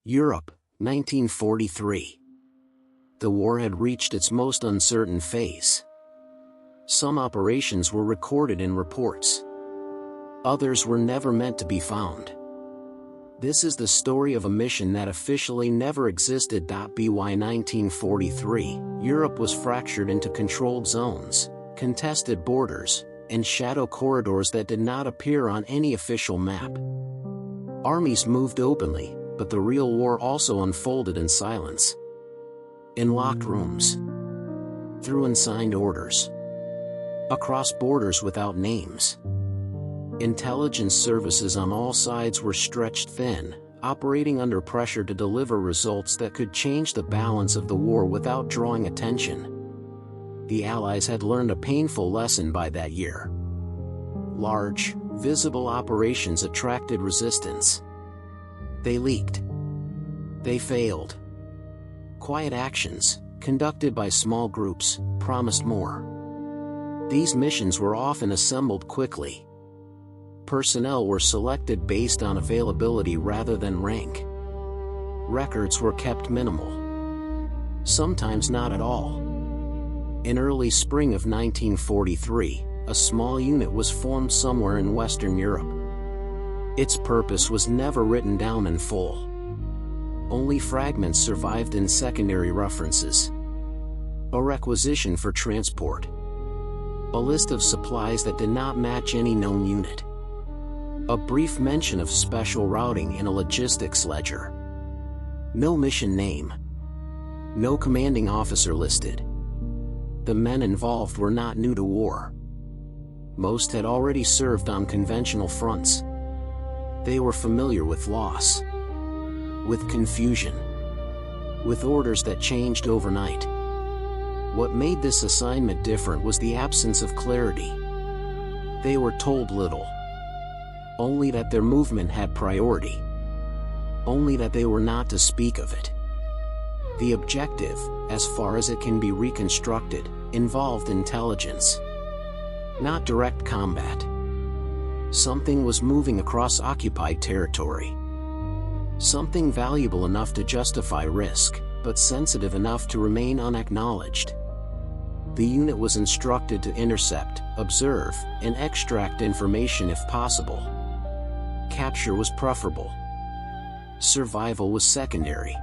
Europe, 1943. The war had reached its most uncertain phase. Some operations were recorded in reports. Others were never meant to be found. This is the story of a mission that officially never existed. By 1943, Europe was fractured into controlled zones, contested borders, and shadow corridors that did not appear on any official map. Armies moved openly, but the real war also unfolded in silence. In locked rooms. Through unsigned orders. Across borders without names. Intelligence services on all sides were stretched thin, operating under pressure to deliver results that could change the balance of the war without drawing attention. The Allies had learned a painful lesson by that year. Large, visible operations attracted resistance. They leaked. They failed. Quiet actions, conducted by small groups, promised more. These missions were often assembled quickly. Personnel were selected based on availability rather than rank. Records were kept minimal. Sometimes not at all. In early spring of 1943, a small unit was formed somewhere in Western Europe. Its purpose was never written down in full. Only fragments survived in secondary references. A requisition for transport. A list of supplies that did not match any known unit. A brief mention of special routing in a logistics ledger. No mission name. No commanding officer listed. The men involved were not new to war. Most had already served on conventional fronts. They were familiar with loss. With confusion. With orders that changed overnight. What made this assignment different was the absence of clarity. They were told little. Only that their movement had priority. Only that they were not to speak of it. The objective, as far as it can be reconstructed, involved intelligence. Not direct combat. Something was moving across occupied territory. Something valuable enough to justify risk, but sensitive enough to remain unacknowledged. The unit was instructed to intercept, observe, and extract information if possible. Capture was preferable. Survival was secondary.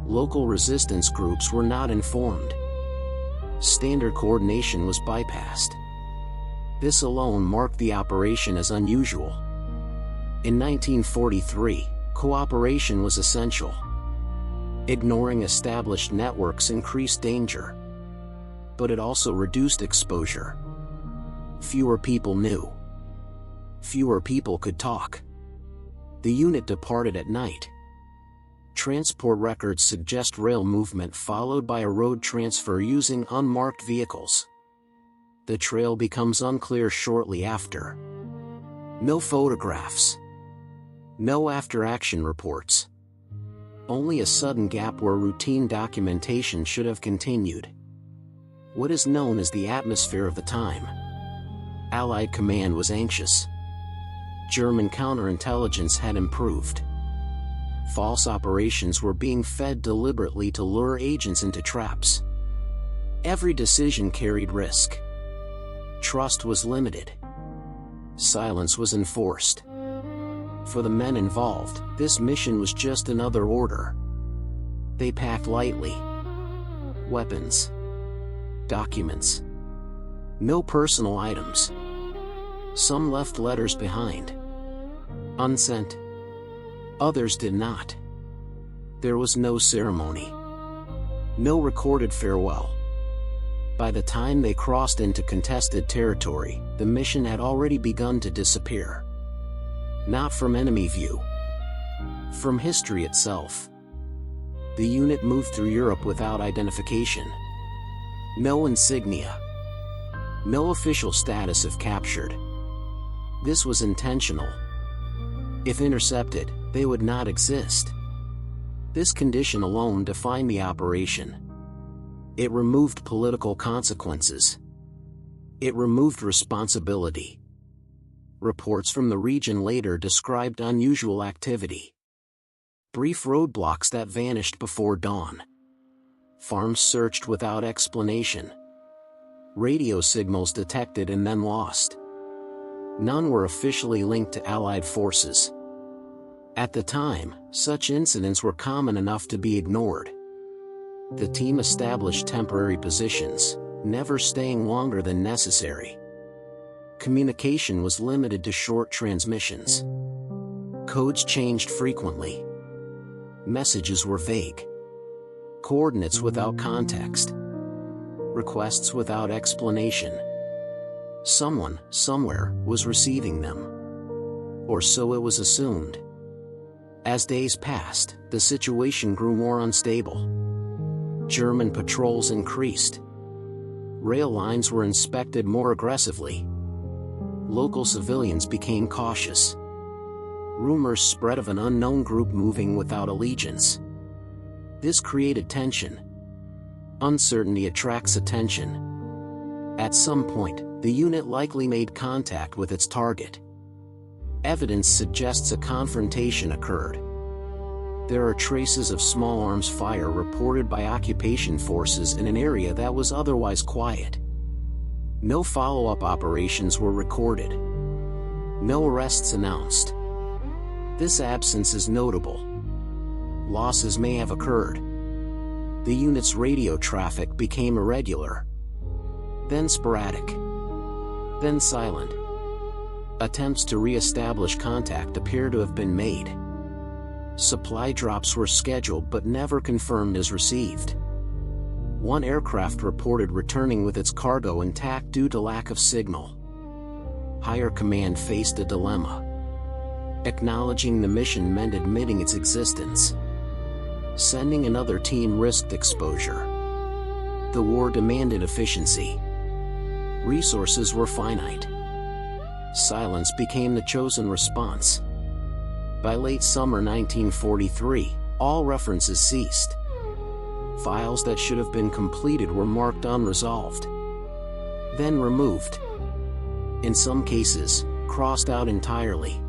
Local resistance groups were not informed. Standard coordination was bypassed. This alone marked the operation as unusual. In 1943, cooperation was essential. Ignoring established networks increased danger. But it also reduced exposure. Fewer people knew. Fewer people could talk. The unit departed at night. Transport records suggest rail movement followed by a road transfer using unmarked vehicles. The trail becomes unclear shortly after. No photographs. No after-action reports. Only a sudden gap where routine documentation should have continued. What is known as the atmosphere of the time. Allied command was anxious. German counterintelligence had improved. False operations were being fed deliberately to lure agents into traps. Every decision carried risk. Trust was limited. Silence was enforced. For the men involved, this mission was just another order. They packed lightly. Weapons. Documents. No personal items. Some left letters behind. Unsent. Others did not. There was no ceremony. No recorded farewell. By the time they crossed into contested territory, the mission had already begun to disappear. Not from enemy view. From history itself. The unit moved through Europe without identification. No insignia. No official status if captured. This was intentional. If intercepted, they would not exist. This condition alone defined the operation. It removed political consequences. It removed responsibility. Reports from the region later described unusual activity. Brief roadblocks that vanished before dawn. Farms searched without explanation. Radio signals detected and then lost. None were officially linked to Allied forces. At the time, such incidents were common enough to be ignored. The team established temporary positions, never staying longer than necessary. Communication was limited to short transmissions. Codes changed frequently. Messages were vague. Coordinates without context. Requests without explanation. Someone, somewhere, was receiving them. Or so it was assumed. As days passed, the situation grew more unstable. German patrols increased. Rail lines were inspected more aggressively. Local civilians became cautious. Rumors spread of an unknown group moving without allegiance. This created tension. Uncertainty attracts attention. At some point, the unit likely made contact with its target. Evidence suggests a confrontation occurred. There are traces of small arms fire reported by occupation forces in an area that was otherwise quiet. No follow-up operations were recorded. No arrests announced. This absence is notable. Losses may have occurred. The unit's radio traffic became irregular. Then sporadic. Then silent. Attempts to re-establish contact appear to have been made. Supply drops were scheduled but never confirmed as received. One aircraft reported returning with its cargo intact due to lack of signal. Higher command faced a dilemma. Acknowledging the mission meant admitting its existence. Sending another team risked exposure. The war demanded efficiency. Resources were finite. Silence became the chosen response. By late summer 1943, all references ceased. Files that should have been completed were marked unresolved. Then removed. In some cases, crossed out entirely.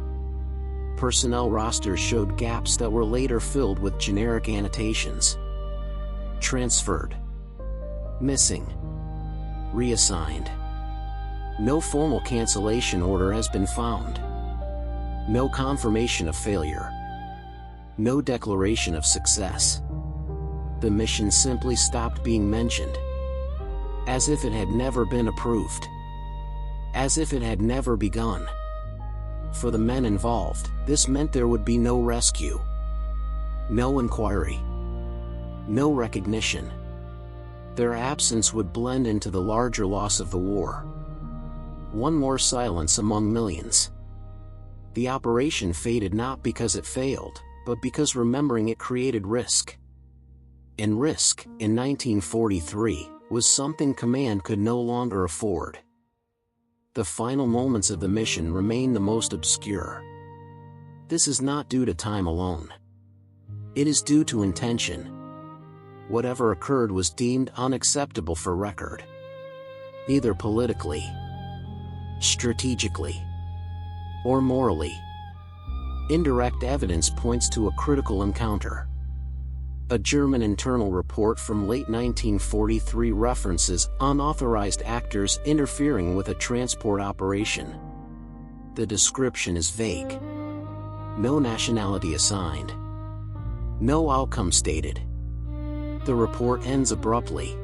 Personnel rosters showed gaps that were later filled with generic annotations. Transferred. Missing. Reassigned. No formal cancellation order has been found. No confirmation of failure. No declaration of success. The mission simply stopped being mentioned. As if it had never been approved. As if it had never begun. For the men involved, this meant there would be no rescue. No inquiry. No recognition. Their absence would blend into the larger loss of the war. One more silence among millions. The operation faded not because it failed, but because remembering it created risk. And risk, in 1943, was something command could no longer afford. The final moments of the mission remain the most obscure. This is not due to time alone. It is due to intention. Whatever occurred was deemed unacceptable for record. Either politically, strategically, or morally. Indirect evidence points to a critical encounter. A German internal report from late 1943 references unauthorized actors interfering with a transport operation. The description is vague. No nationality assigned. No outcome stated. The report ends abruptly.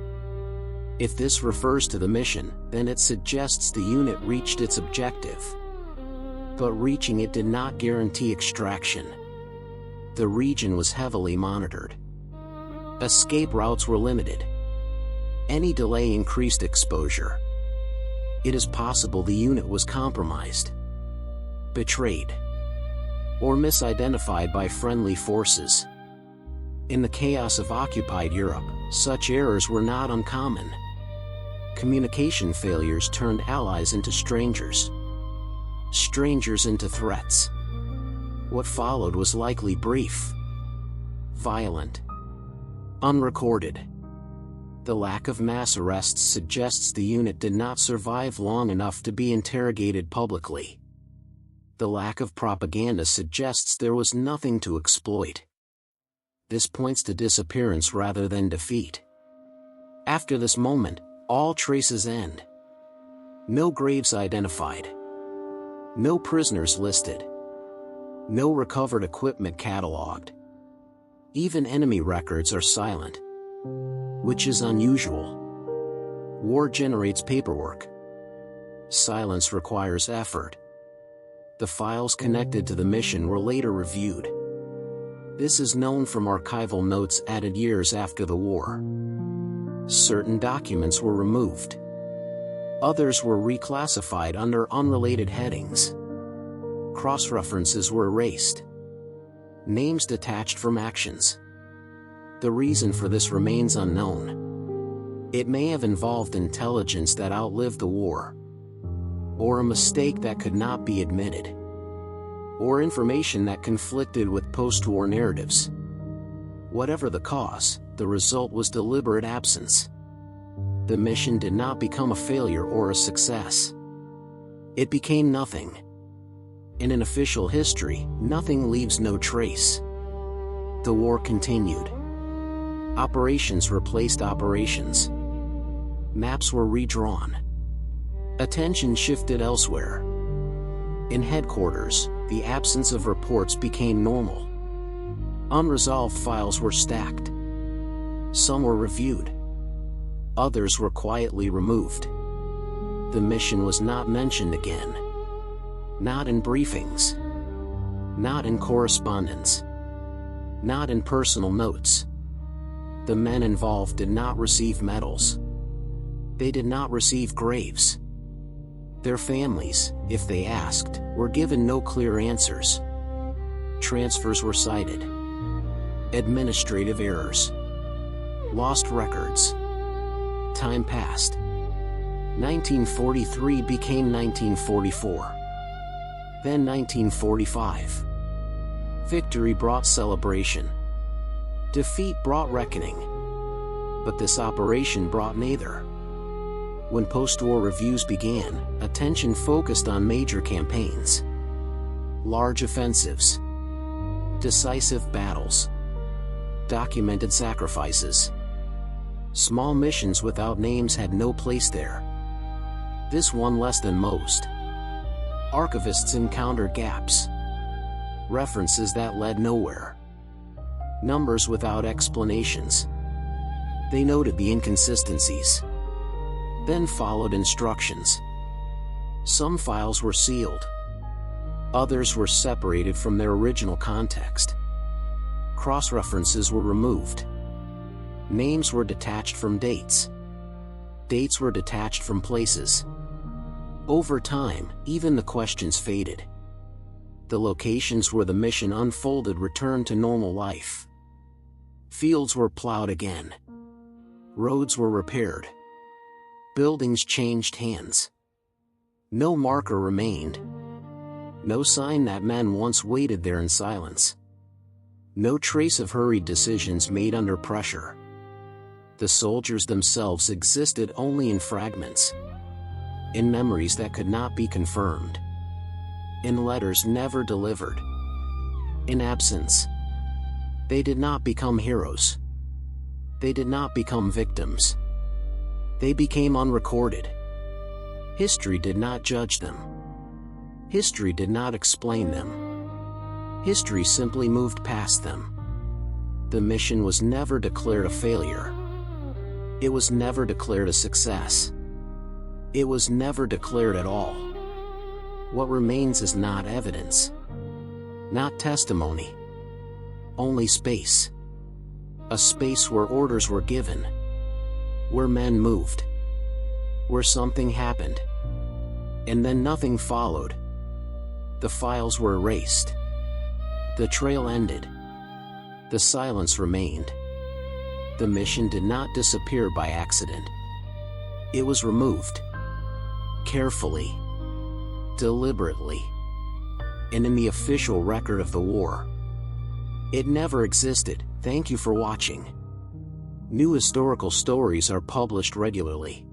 If this refers to the mission, then it suggests the unit reached its objective. But reaching it did not guarantee extraction. The region was heavily monitored. Escape routes were limited. Any delay increased exposure. It is possible the unit was compromised, betrayed, or misidentified by friendly forces. In the chaos of occupied Europe, such errors were not uncommon. Communication failures turned allies into strangers. Strangers into threats. What followed was likely brief, violent, unrecorded. The lack of mass arrests suggests the unit did not survive long enough to be interrogated publicly. The lack of propaganda suggests there was nothing to exploit. This points to disappearance rather than defeat. After this moment, all traces end. No graves identified. No prisoners listed. No recovered equipment cataloged. Even enemy records are silent, which is unusual. War generates paperwork. Silence requires effort. The files connected to the mission were later reviewed. This is known from archival notes added years after the war. Certain documents were removed. Others were reclassified under unrelated headings. Cross-references were erased. Names detached from actions. The reason for this remains unknown. It may have involved intelligence that outlived the war, or a mistake that could not be admitted, or information that conflicted with post-war narratives. Whatever the cause, the result was deliberate absence. The mission did not become a failure or a success. It became nothing. In an official history, nothing leaves no trace. The war continued. Operations replaced operations. Maps were redrawn. Attention shifted elsewhere. In headquarters, the absence of reports became normal. Unresolved files were stacked. Some were reviewed. Others were quietly removed. The mission was not mentioned again. Not in briefings. Not in correspondence. Not in personal notes. The men involved did not receive medals. They did not receive graves. Their families, if they asked, were given no clear answers. Transfers were cited. Administrative errors. Lost records. Time passed. 1943 became 1944. Then 1945. Victory brought celebration. Defeat brought reckoning. But this operation brought neither. When post-war reviews began, attention focused on major campaigns, large offensives, decisive battles, documented sacrifices. Small missions without names had no place there. This one less than most. Archivists encountered gaps, references that led nowhere, numbers without explanations. They noted the inconsistencies. Then followed instructions. Some files were sealed. Others were separated from their original context. Cross-references were removed. Names were detached from dates. Dates were detached from places. Over time, even the questions faded. The locations where the mission unfolded returned to normal life. Fields were plowed again. Roads were repaired. Buildings changed hands. No marker remained. No sign that men once waited there in silence. No trace of hurried decisions made under pressure. The soldiers themselves existed only in fragments. In memories that could not be confirmed. In letters never delivered. In absence. They did not become heroes. They did not become victims. They became unrecorded. History did not judge them. History did not explain them. History simply moved past them. The mission was never declared a failure. It was never declared a success. It was never declared at all. What remains is not evidence, not testimony, only space. A space where orders were given, where men moved, where something happened, and then nothing followed. The files were erased. The trail ended. The silence remained. The mission did not disappear by accident. It was removed. Carefully. Deliberately. And in the official record of the war. It never existed. Thank you for watching. New historical stories are published regularly.